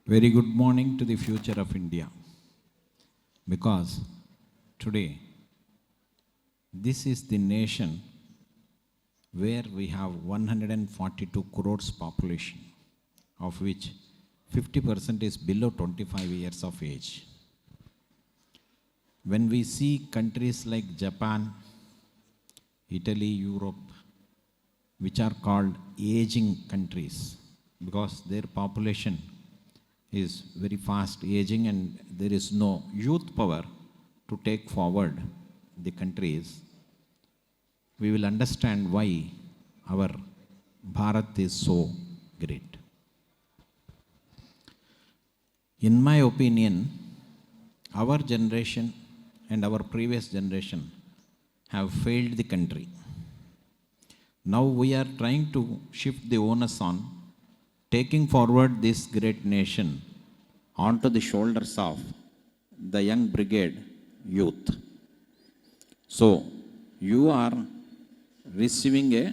Very good morning to the future of India. Because today, this is the nation where we have 142 crores population, of which 50% is below 25 years of age. When we see countries like Japan, Italy, Europe, which are called aging countries, because their population is very fast aging and there is no youth power to take forward the countries, we will understand why our Bharat is so great. In my opinion, our generation and our previous generation have failed the country. Now we are trying to shift the onus on taking forward this great nation onto the shoulders of the young brigade youth. So you are receiving a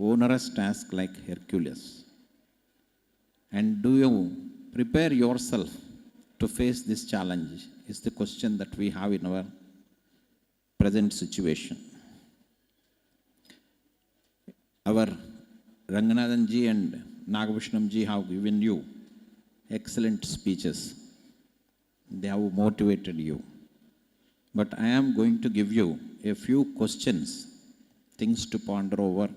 onerous task like Hercules. And do you prepare yourself to face this challenge is the question that we have in our present situation. Our Ranganathan ji and Nagabhushanam ji have given you excellent speeches. They have motivated you. But I am going to give you a few questions, things to ponder over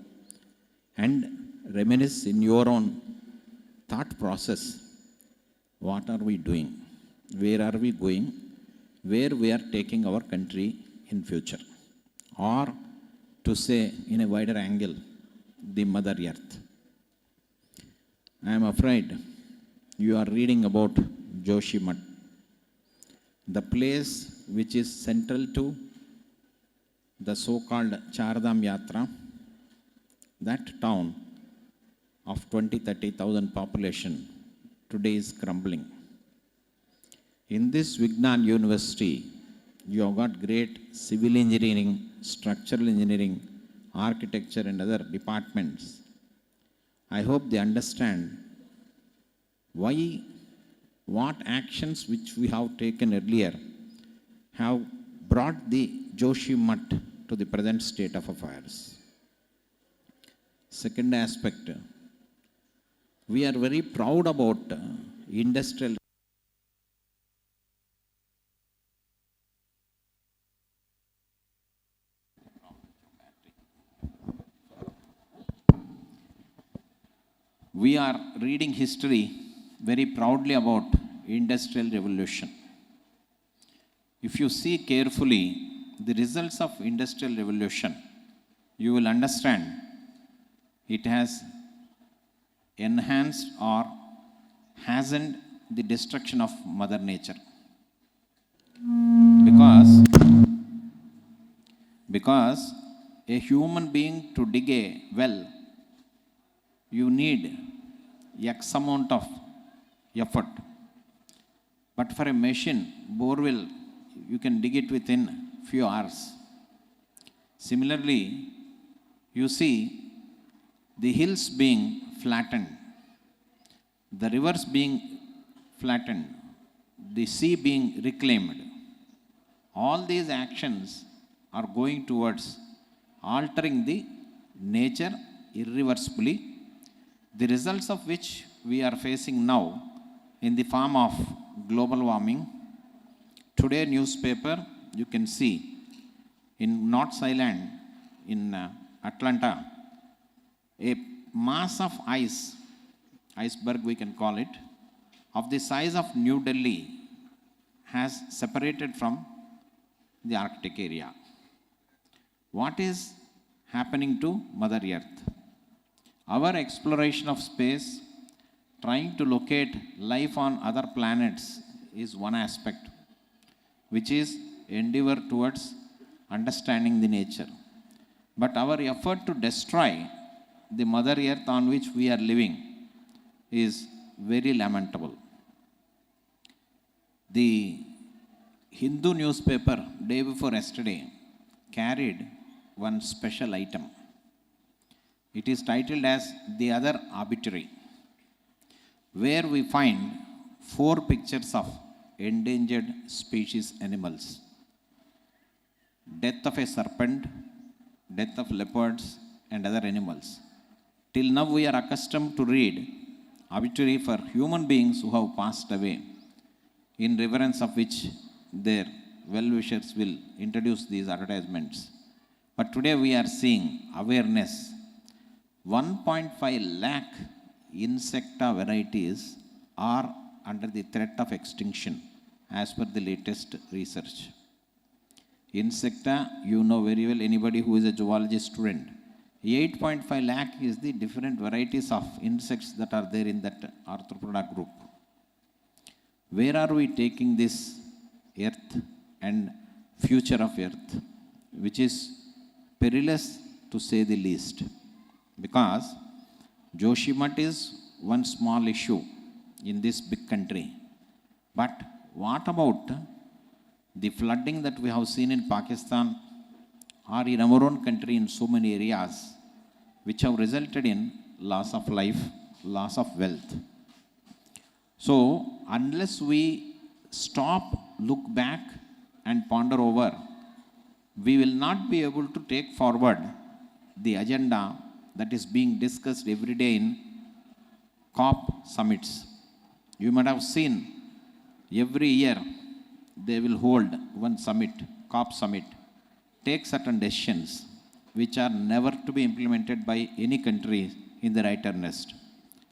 and reminisce in your own thought process. What are we doing? Where are we going? Where we are taking our country in future? Or to say in a wider angle, the Mother Earth. I am afraid you are reading about Joshimath, the place which is central to the so-called Chardham Yatra. That town of 20-30,000 population today is crumbling. In this Vignan University, you have got great civil engineering, structural engineering, architecture and other departments. I hope they understand why, what actions which we have taken earlier have brought the Joshimath to the present state of affairs. Second aspect, we are very proud about industrial. We are reading history very proudly about industrial revolution. If you see carefully the results of industrial revolution, you will understand it has enhanced or hastened the destruction of Mother Nature. Because a human being to dig a well, you need X amount of effort. But for a machine, borewell, you can dig it within few hours. Similarly, you see the hills being flattened, the rivers being flattened, the sea being reclaimed. All these actions are going towards altering the nature irreversibly, the results of which we are facing now in the form of global warming. Today newspaper, you can see in North Island, in Atlanta, a mass of ice, iceberg we can call it, of the size of New Delhi has separated from the Arctic area. What is happening to Mother Earth? Our exploration of space, trying to locate life on other planets is one aspect, which is endeavor towards understanding the nature. But our effort to destroy the Mother Earth on which we are living is very lamentable. The Hindu newspaper, day before yesterday, carried one special item. It is titled as The Other Arbitrary, where we find 4 pictures of endangered species animals. Death of a serpent, death of leopards and other animals. Till now we are accustomed to read obituary for human beings who have passed away, in reverence of which their well-wishers will introduce these advertisements. But today we are seeing awareness. 1.5 lakh insecta varieties are under the threat of extinction as per the latest research. Insecta, you know very well, anybody who is a zoology student. 8.5 lakh is the different varieties of insects that are there in that Arthropoda group. Where are we taking this earth and future of earth, which is perilous to say the least? Because Joshimath is one small issue in this big country. But what about the flooding that we have seen in Pakistan or in our own country in so many areas, which have resulted in loss of life, loss of wealth? So, unless we stop, look back and ponder over, we will not be able to take forward the agenda that is being discussed every day in COP summits. You might have seen every year they will hold one summit, COP summit, take certain decisions which are never to be implemented by any country in the right earnest.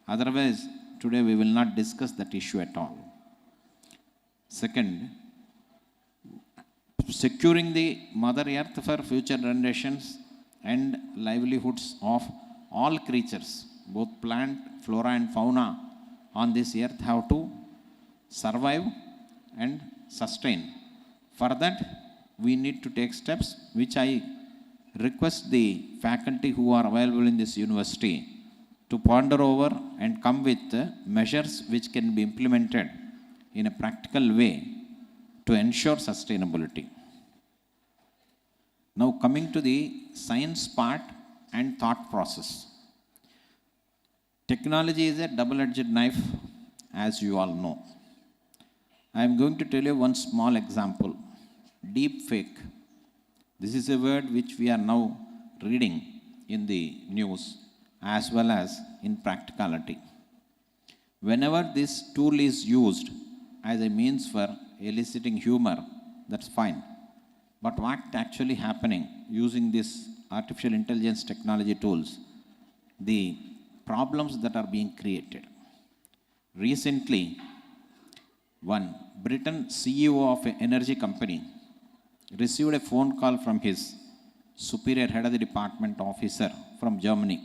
Otherwise, today we will not discuss that issue at all. Second, securing the Mother Earth for future generations and livelihoods of all creatures, both plant, flora and fauna on this earth have to survive and sustain. For that, we need to take steps, which I request the faculty who are available in this university to ponder over and come with measures which can be implemented in a practical way to ensure sustainability. Now coming to the science part and thought process. Technology is a double-edged knife, as you all know. I am going to tell you one small example. Deep fake. This is a word which we are now reading in the news as well as in practicality. Whenever this tool is used as a means for eliciting humor, that's fine. But what actually happening using this artificial intelligence technology tools, the problems that are being created. Recently, one Britain CEO of an energy company received a phone call from his superior head of the department officer from Germany.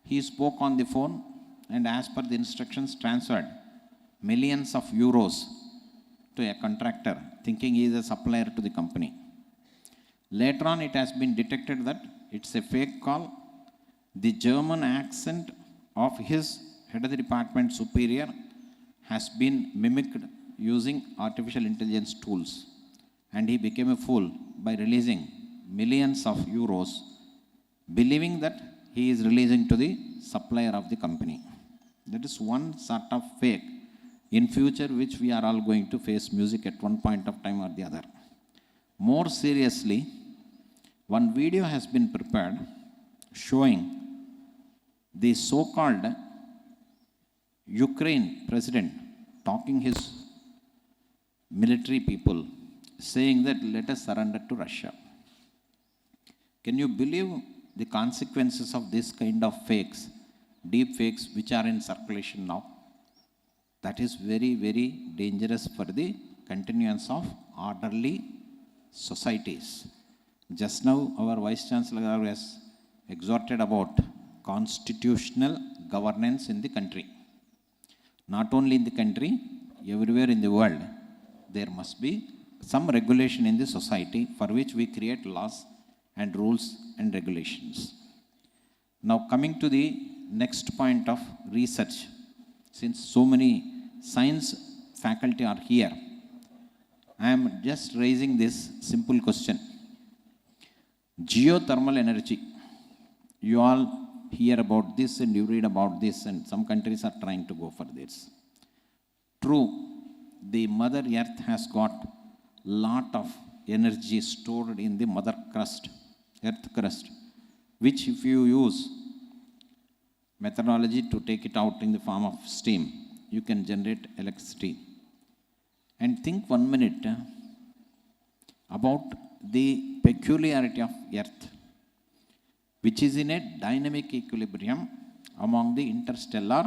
He spoke on the phone and as per the instructions transferred millions of euros to a contractor thinking he is a supplier to the company. Later on it has been detected that it's a fake call. The German accent of his head of the department superior has been mimicked using artificial intelligence tools, and he became a fool by releasing millions of euros, believing that he is releasing to the supplier of the company. That is one sort of fake in future which we are all going to face music at one point of time or the other. More seriously, one video has been prepared showing the so-called Ukraine president talking his military people, saying that let us surrender to Russia. Can you believe the consequences of this kind of fakes, deep fakes which are in circulation now? That is very, very dangerous for the continuance of orderly societies. Just now our Vice Chancellor has exhorted about constitutional governance in the country. Not only in the country, everywhere in the world, there must be some regulation in the society for which we create laws and rules and regulations. Now coming to the next point of research, since so many science faculty are here, I am just raising this simple question. Geothermal energy. You all hear about this and you read about this, and some countries are trying to go for this. true, the Mother Earth has got lot of energy stored in the mother crust, earth crust, which if you use methodology to take it out in the form of steam, you can generate electricity. And think 1 minute about the peculiarity of earth, which is in a dynamic equilibrium among the interstellar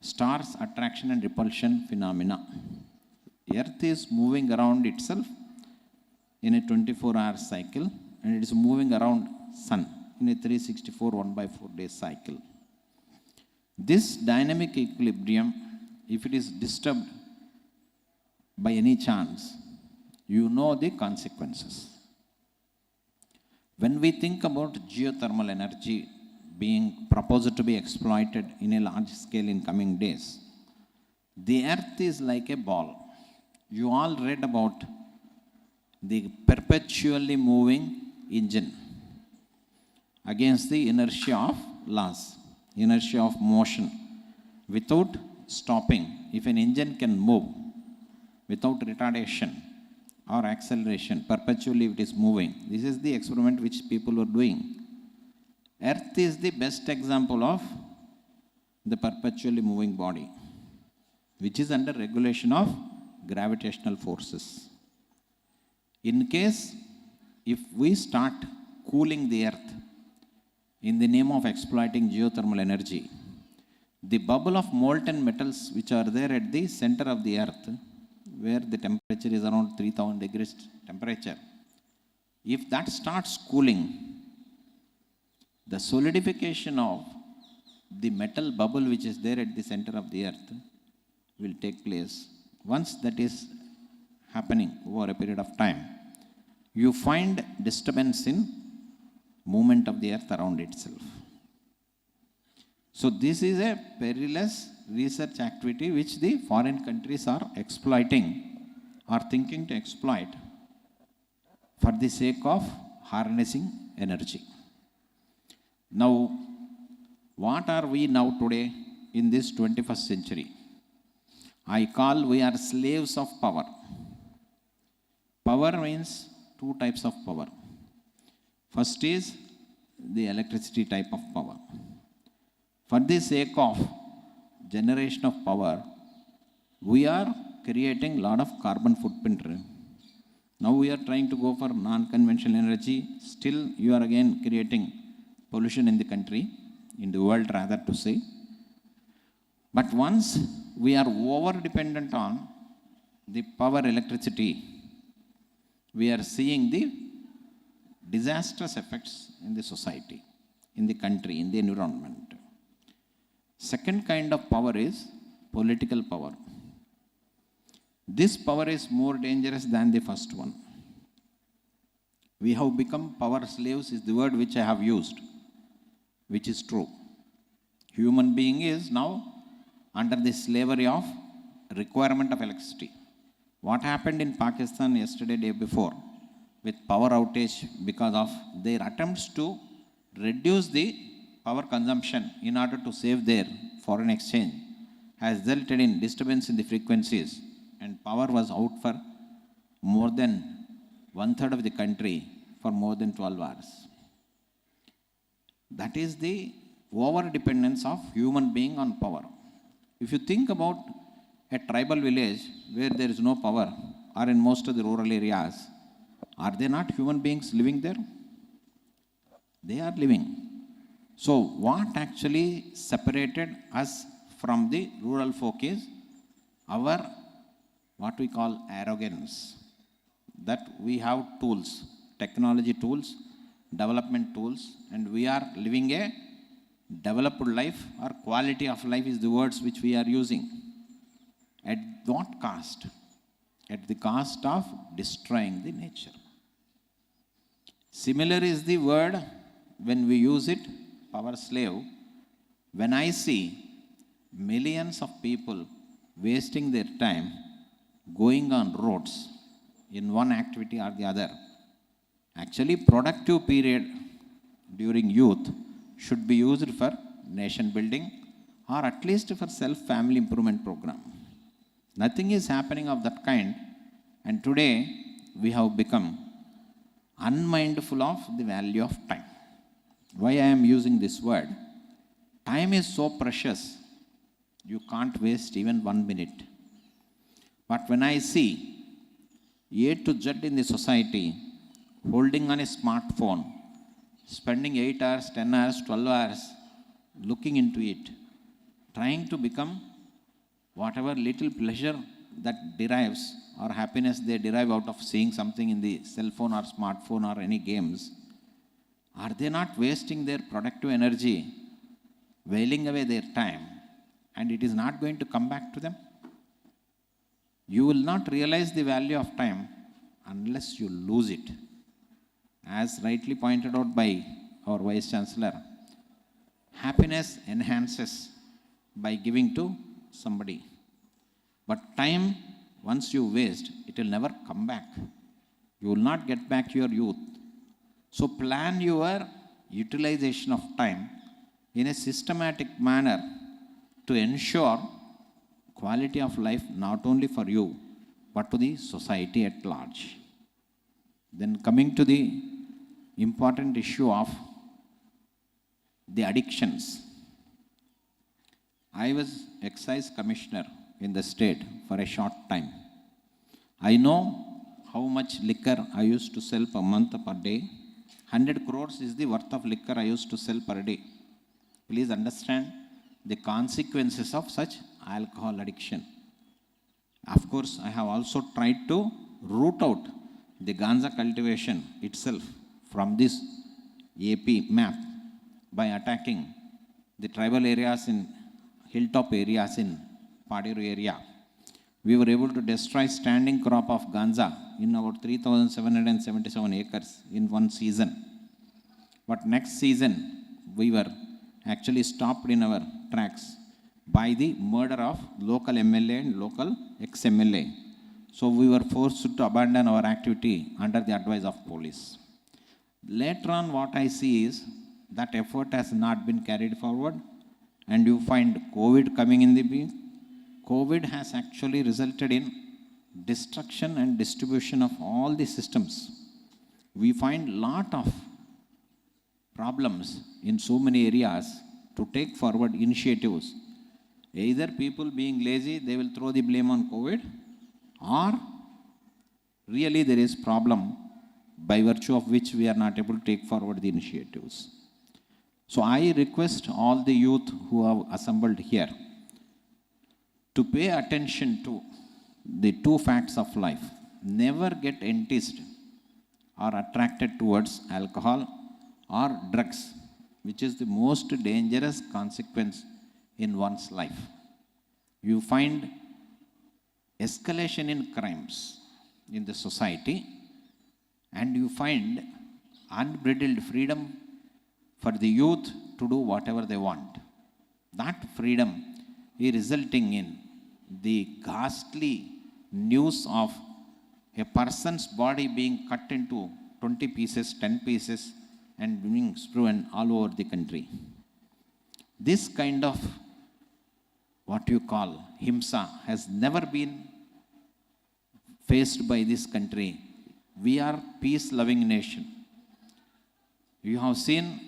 stars attraction and repulsion phenomena. Earth is moving around itself in a 24-hour cycle, and it is moving around sun in a 364 1/4 day cycle. This dynamic equilibrium, if it is disturbed by any chance, you know the consequences. When we think about geothermal energy being proposed to be exploited in a large scale in coming days, the earth is like a ball. You all read about the perpetually moving engine against the inertia of laws, inertia of motion. Without stopping, if an engine can move without retardation or acceleration, perpetually it is moving. This is the experiment which people were doing. Earth is the best example of the perpetually moving body, which is under regulation of gravitational forces. In case if we start cooling the earth in the name of exploiting geothermal energy, the bubble of molten metals which are there at the center of the earth, where the temperature is around 3000 degrees temperature, if that starts cooling, the solidification of the metal bubble which is there at the center of the earth will take place. Once that is happening over a period of time, you find disturbance in movement of the earth around itself. So this is a perilous research activity which the foreign countries are exploiting or thinking to exploit for the sake of harnessing energy. Now, what are we now today in this 21st century? I call we are slaves of power. Power means two types of power. First is the electricity type of power. For the sake of generation of power, we are creating lot of carbon footprint. Now we are trying to go for non-conventional energy. Still, you are again creating pollution in the country, in the world rather to say. But once we are over dependent on the power electricity, we are seeing the disastrous effects in the society, in the country, in the environment. Second kind of power is political power. This power is more dangerous than the first one. We have become power slaves is the word which I have used, which is true. Human being is now under the slavery of requirement of electricity. What happened in Pakistan yesterday, day before, with power outage because of their attempts to reduce the power consumption in order to save their foreign exchange, has resulted in disturbance in the frequencies, and power was out for more than 1/3 of the country for more than 12 hours. That is the over dependence of human being on power. If you think about a tribal village where there is no power, or in most of the rural areas, are they not human beings living there? They are living. So what actually separated us from the rural folk is our what we call arrogance, that we have tools, technology tools, development tools, and we are living a developed life, or quality of life is the words which we are using. At what cost? At the cost of destroying the nature. Similar is the word when we use it, power slave. When I see millions of people wasting their time going on roads in one activity or the other, actually productive period during youth should be used for nation building, or at least for self-family improvement program. Nothing is happening of that kind. And today we have become unmindful of the value of time. Why I am using this word? Time is so precious, you can't waste even 1 minute. But when I see A to Z in the society holding on a smartphone, spending 8 hours, 10 hours, 12 hours looking into it, trying to become whatever little pleasure that derives or happiness they derive out of seeing something in the cell phone or smartphone or any games, are they not wasting their productive energy, wailing away their time, and it is not going to come back to them? You will not realize the value of time unless you lose it. As rightly pointed out by our Vice Chancellor, happiness enhances by giving to somebody. But time, once you waste, it will never come back. You will not get back your youth. So plan your utilization of time in a systematic manner to ensure quality of life not only for you, but to the society at large. Then coming to the important issue of the addictions. I was excise commissioner in the state for a short time. I know how much liquor I used to sell per month, per day. 100 crores is the worth of liquor I used to sell per day. Please understand the consequences of such alcohol addiction. Of course, I have also tried to root out the ganja cultivation itself from this AP map by attacking the tribal areas in hilltop areas in Padiru area. We were able to destroy standing crop of ganja in about 3,777 acres in one season. But next season, we were actually stopped in our tracks by the murder of local MLA and local ex-MLA. So we were forced to abandon our activity under the advice of police. Later on, what I see is that effort has not been carried forward, and you find COVID coming in the being. COVID has actually resulted in destruction and distribution of all the systems. We find lot of problems in so many areas to take forward initiatives. Either people being lazy, they will throw the blame on COVID, or really there is problem by virtue of which we are not able to take forward the initiatives. So I request all the youth who have assembled here to pay attention to the two facts of life. Never get enticed or attracted towards alcohol or drugs, which is the most dangerous consequence in one's life. You find escalation in crimes in the society, and you find unbridled freedom for the youth to do whatever they want. That freedom is resulting in the ghastly news of a person's body being cut into 20 pieces, 10 pieces, and being strewn all over the country. This kind of what you call himsa has never been faced by this country. We are peace-loving nation. You have seen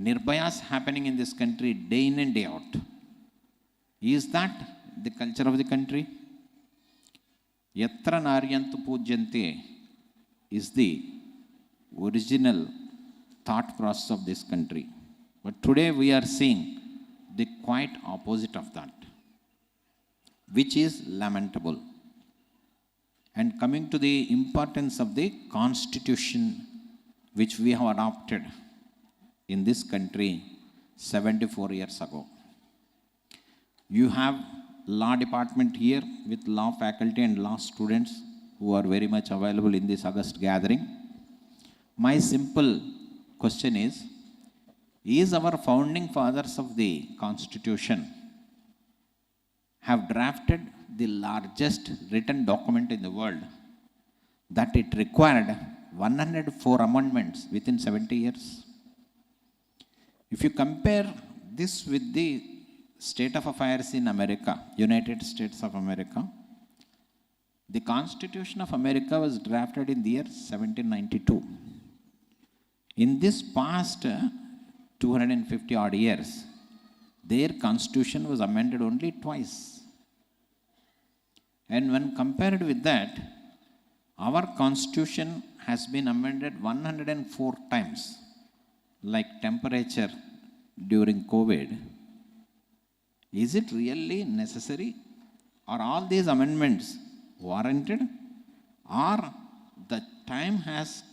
Nirbhayas happening in this country day in and day out. Is that the culture of the country? Yatra naryantu pujyante is the original thought process of this country. But today we are seeing the quite opposite of that, which is lamentable. And coming to the importance of the constitution which we have adopted in this country 74 years ago. You have law department here with law faculty and law students who are very much available in this August gathering. My simple question is our founding fathers of the Constitution have drafted the largest written document in the world that it required 104 amendments within 70 years. If you compare this with the state of affairs in America, United States of America, The Constitution of America was drafted in the year 1792. In this past 250 odd years, their constitution was amended only twice. And when compared with that, our constitution has been amended 104 times, like temperature during COVID. Is it really necessary? Are all these amendments warranted? Or the time has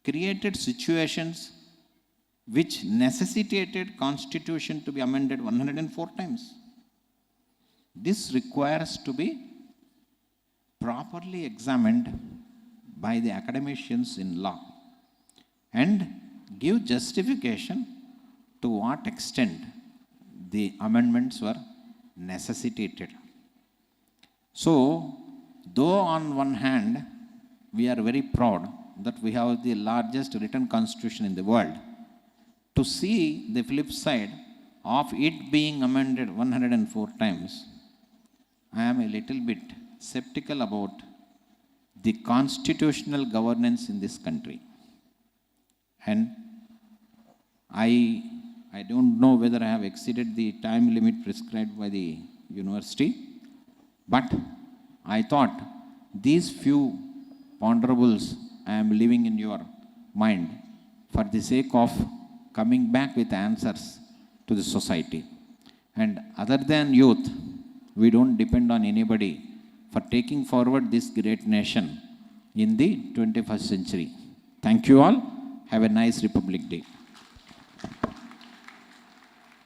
created situations which necessitated constitution to be amended 104 times? This requires to be properly examined by the academicians in law and give justification to what extent the amendments were necessitated. So, though on one hand we are very proud that we have the largest written constitution in the world, to see the flip side of it being amended 104 times, I am a little bit skeptical about the constitutional governance in this country. And I don't know whether I have exceeded the time limit prescribed by the university, but I thought these few ponderables I am leaving in your mind for the sake of coming back with answers to the society. And other than youth, we don't depend on anybody for taking forward this great nation in the 21st century. Thank you all. Have a nice Republic Day.